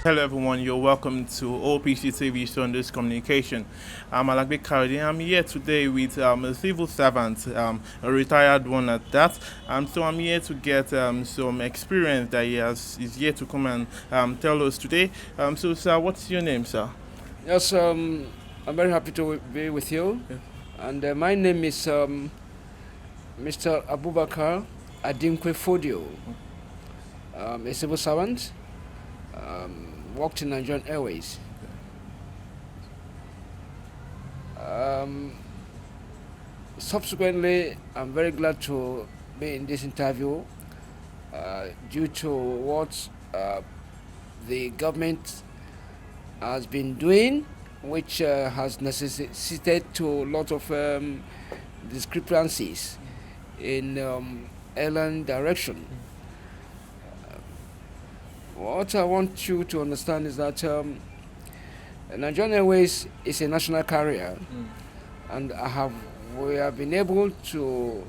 Hello everyone, you're welcome to OPC TV Sundos Communication. I'm Alagbe Karadi. I'm here today with a civil servant, a retired one at that. So I'm here to get some experience that is here to come and tell us today. So sir, what's your name, sir? Yes, I'm very happy to be with you. Yeah. And my name is Mr. Abubakar Adimkwe Fodio. A civil servant, worked in Nigerian Airways. Subsequently, I'm very glad to be in this interview due to what the government has been doing, which has necessitated to a lot of discrepancies in airline direction. What I want you to understand is that Nigerian Airways is a national carrier, and we have been able to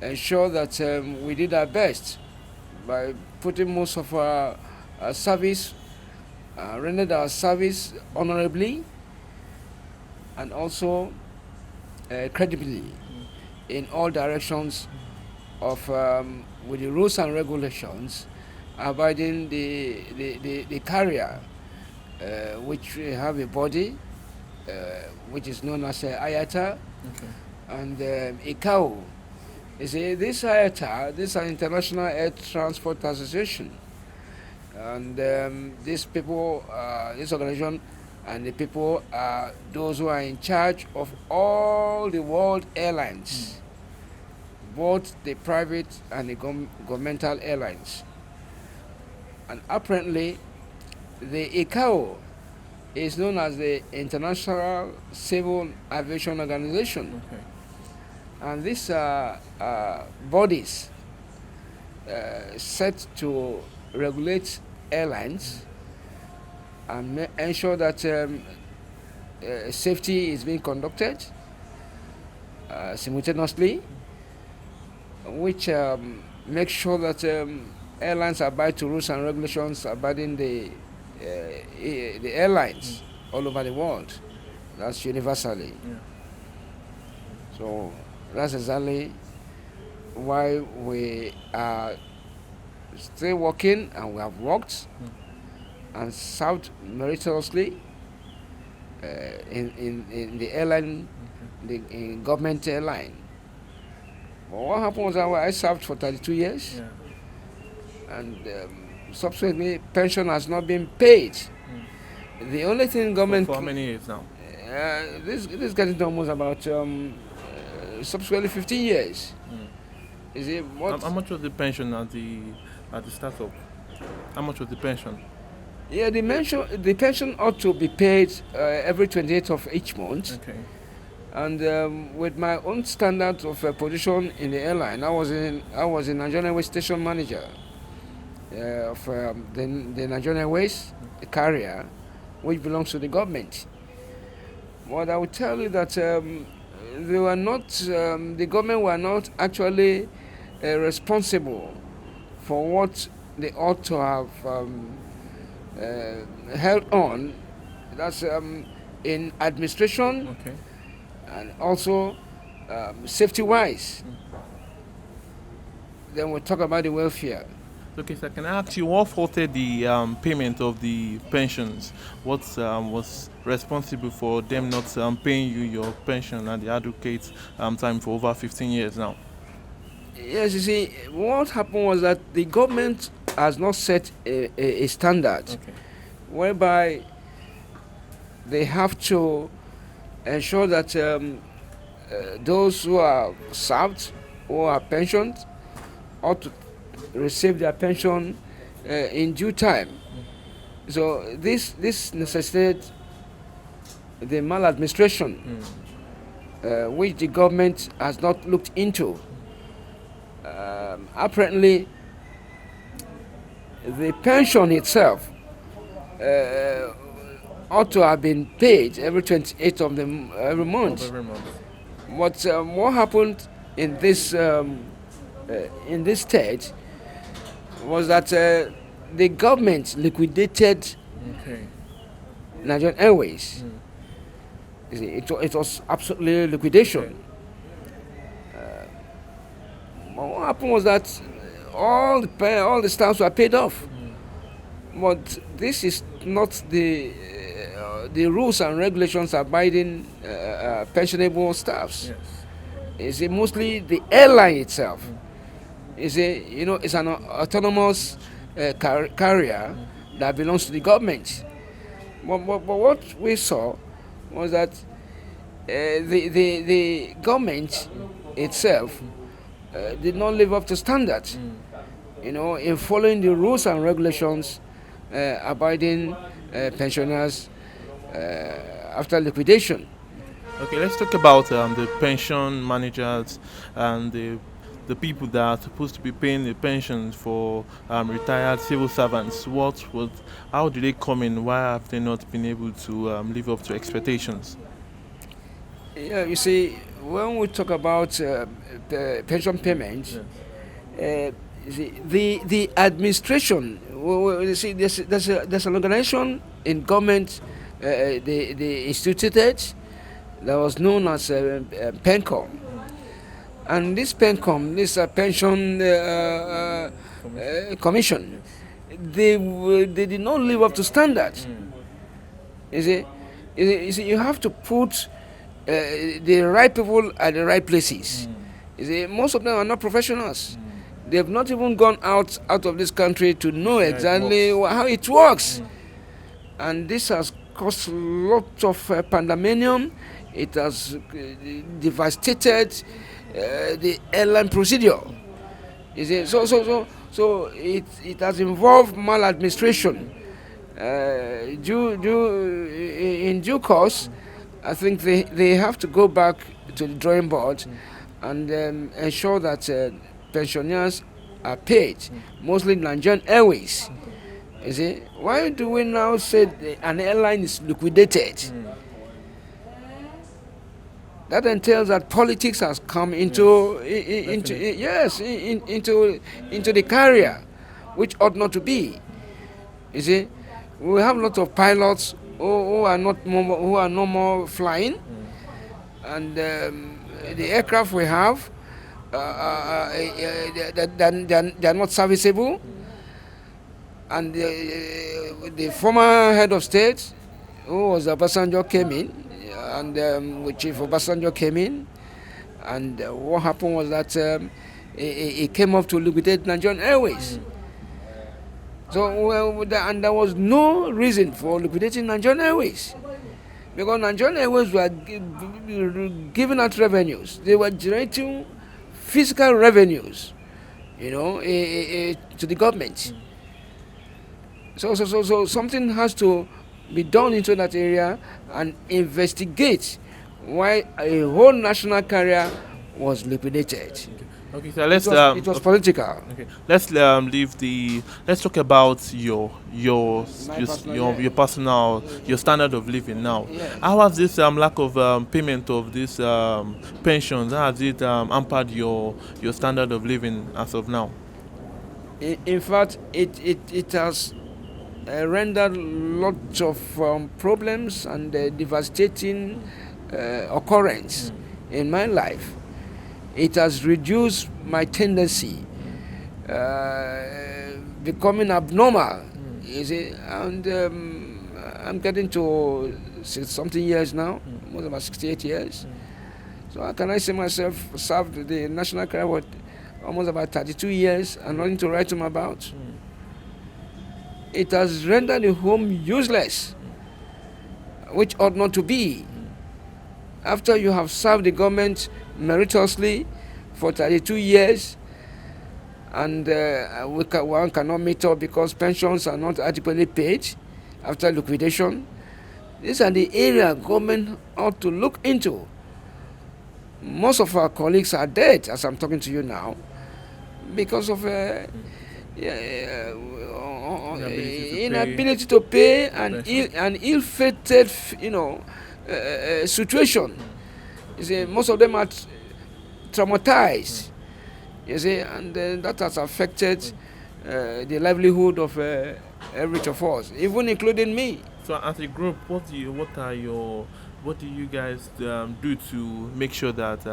ensure that we did our best by putting most of our service, rendered our service honorably and also credibly in all directions of with the rules and regulations abiding the carrier, which we have a body which is known as IATA, and ICAO. You see, this IATA, this is an International Air Transport Association, and these people, this organization, and the people are those who are in charge of all the world airlines, both the private and the governmental airlines. And apparently, the ICAO is known as the International Civil Aviation Organization. And these bodies set to regulate airlines and ensure that safety is being conducted simultaneously, which makes sure that airlines abide to rules and regulations abiding the airlines all over the world. That's universally. Yeah. So that's exactly why we are still working, and we have worked and served meritoriously in the airline, in government airline. But what happened was that I served for 32 years. Yeah. And subsequently, pension has not been paid. The only thing government... For how many years now? This is getting to almost about subsequently 15 years. Is it what? How much was the pension at the startup? How much was the pension? Yeah, the pension ought to be paid every 28th of each month. Okay. And with my own standard of position in the airline, I was a Nigerian Airways station manager of the Nigerian Airways carrier, which belongs to the government. But I would tell you that they were not, the government were not actually responsible for what they ought to have held on. That's in administration. Okay. And also safety-wise. Then we'll talk about the welfare. Okay, so can I ask you what faulted the payment of the pensions? What was responsible for them not paying you your pension at the advocate time for over 15 years now? Yes, you see, what happened was that the government has not set a standard whereby they have to ensure that those who are served, who are pensioned, ought to receive their pension in due time. So this necessitated the maladministration, which the government has not looked into. Apparently, the pension itself ought to have been paid every 28th of every month. But what happened in this state was that the government liquidated Okay. Nigerian Airways. You see, it was absolutely liquidation. But what happened was that all the staffs were paid off. But this is not the rules and regulations abiding pensionable staffs. Yes. It's mostly the airline itself. It's it's an autonomous carrier that belongs to the government. But what we saw was that the government itself did not live up to standard. In following the rules and regulations abiding pensioners after liquidation. Okay, let's talk about the pension managers and the people that are supposed to be paying the pensions for retired civil servants. How do they come in? Why have they not been able to live up to expectations? Yeah, you see, when we talk about the pension payments, the administration, you see, there's an organization in government they instituted that was known as PENCOM. And this PENCOM, this pension commission, they did not live up to standard. You have to put the right people at the right places. Most of them are not professionals. They have not even gone out of this country to know exactly how it works. And this has caused lots of pandemonium. It has devastated the airline procedure. So it has involved maladministration. In due course, I think they have to go back to the drawing board and ensure that pensioners are paid, mostly Nigerian Airways. Why do we now say an airline is liquidated? That entails that politics has come into the carrier, which ought not to be. We have lots of pilots who are no more flying, and the aircraft we have they are not serviceable. And the former head of state, who was Obasanjo, came in, and Chief Obasanjo came in, and what happened was that he came up to liquidate Nigerian Airways. So, and there was no reason for liquidating Nigerian Airways, because Nigerian Airways were giving out revenues. They were generating fiscal revenues, to the government. So something has to be done into that area and investigate why a whole national carrier was liquidated. Okay, so let's it was political. Okay, let's let's talk about your personal your standard of living now. Yeah. How has this lack of payment of this pensions, how has it hampered your standard of living as of now? In fact, it has rendered lots of problems and devastating occurrence in my life. It has reduced my tendency becoming abnormal. And I'm getting to something years now, almost about 68 years. So how can I say myself served the national career for almost about 32 years and nothing to write home about? It has rendered the home useless, which ought not to be. After you have served the government meritoriously for 32 years, and one cannot meet up because pensions are not adequately paid after liquidation, these are the area government ought to look into. Most of our colleagues are dead as I'm talking to you now because of inability to pay and ill-fated, situation. Most of them are traumatized. And that has affected the livelihood of every of us, even including me. So as a group, what do you guys do to make sure that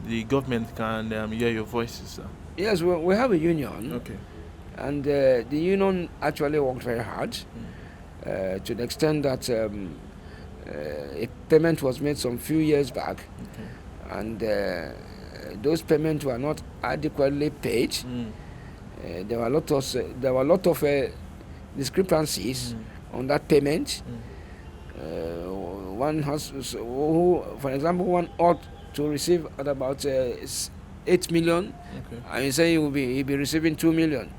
the government can hear your voices, sir? Yes, we have a union. Okay. And the union actually worked very hard to the extent that a payment was made some few years back, and those payments were not adequately paid. There were a lot of discrepancies on that payment. One has, for example, one ought to receive at about 8 million, and you say he'll be receiving 2 million.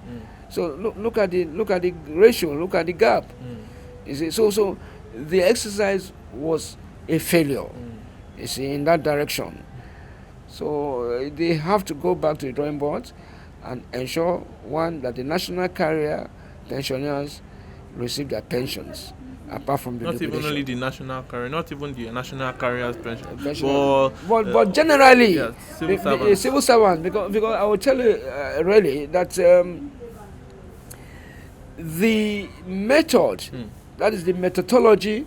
So look at the ratio, look at the gap. You see, so the exercise was a failure. You see, in that direction. So they have to go back to the drawing board and ensure, one, that the national carrier pensioners receive their pensions, apart from the not even liquidation. only the national carrier, not even the national carrier's pension, but generally, yeah, the civil servant, because I will tell you really that the method, that is the methodology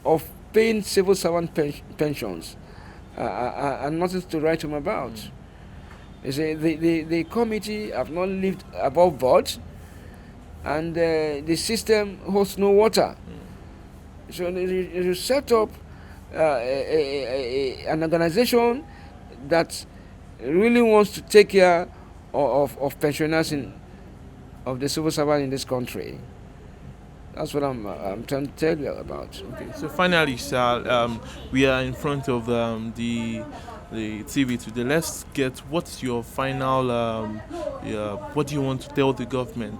of paying civil servant pensions, are nothing to write home about. You see, the committee have not lived above board, and the system holds no water. So you set up an organization that really wants to take care of pensioners of the civil servant in this country. That's what I'm trying to tell you about. Okay. So finally, sir, we are in front of the TV today. Let's get what's your final what do you want to tell the government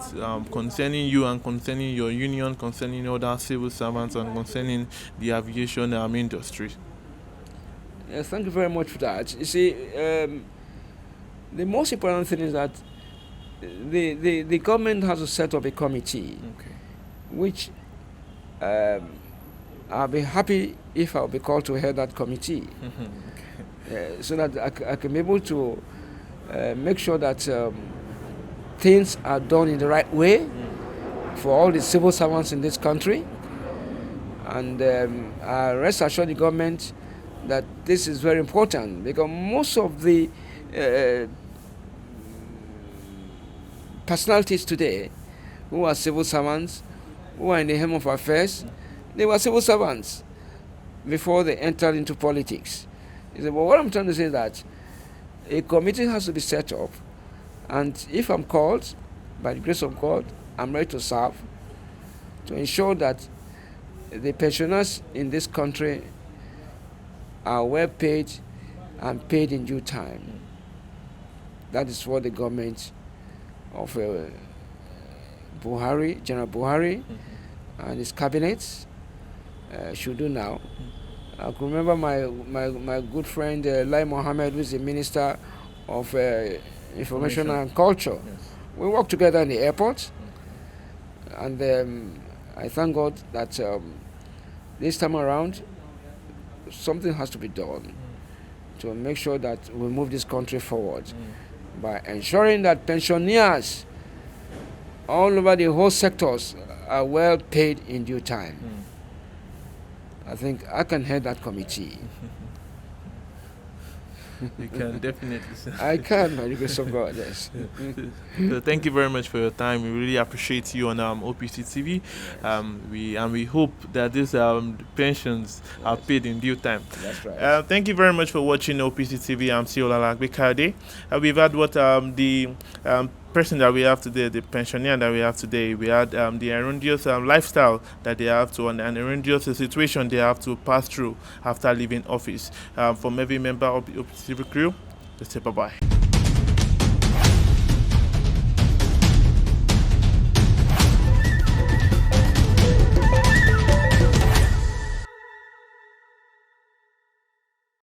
concerning you and concerning your union, concerning other civil servants, and concerning the aviation industry? Yes, thank you very much for that. You see, the most important thing is that the government has to set up a committee, which I'll be happy if I'll be called to head that committee. So that I can be able to make sure that things are done in the right way for all the civil servants in this country. And I rest assured the government that this is very important, because most of the personalities today who are civil servants, who are in the helm of affairs, they were civil servants before they entered into politics. But what I'm trying to say is that a committee has to be set up, and if I'm called, by the grace of God, I'm ready to serve, to ensure that the pensioners in this country are well paid and paid in due time. That is what the government of Buhari, General Buhari, and his cabinet should do now. I can remember my good friend Lai Mohammed, who is the Minister of Information and Culture. Yes. We worked together in the airport, and I thank God that this time around something has to be done to make sure that we move this country forward by ensuring that pensioners all over the whole sectors are well paid in due time. I think I can head that committee. You can definitely, sir. I can, by the grace of God, yes. So thank you very much for your time. We really appreciate you on OPC TV. We hope that these pensions are paid in due time. That's right. Thank you very much for watching OPC TV. I'm Siola Lagbekade. We've had what the person that we have today, the pensioner that we have today. We had the erroneous lifestyle that they have to, and an erroneous situation they have to pass through after leaving office. From every member of the OPC TV crew, let's say bye-bye.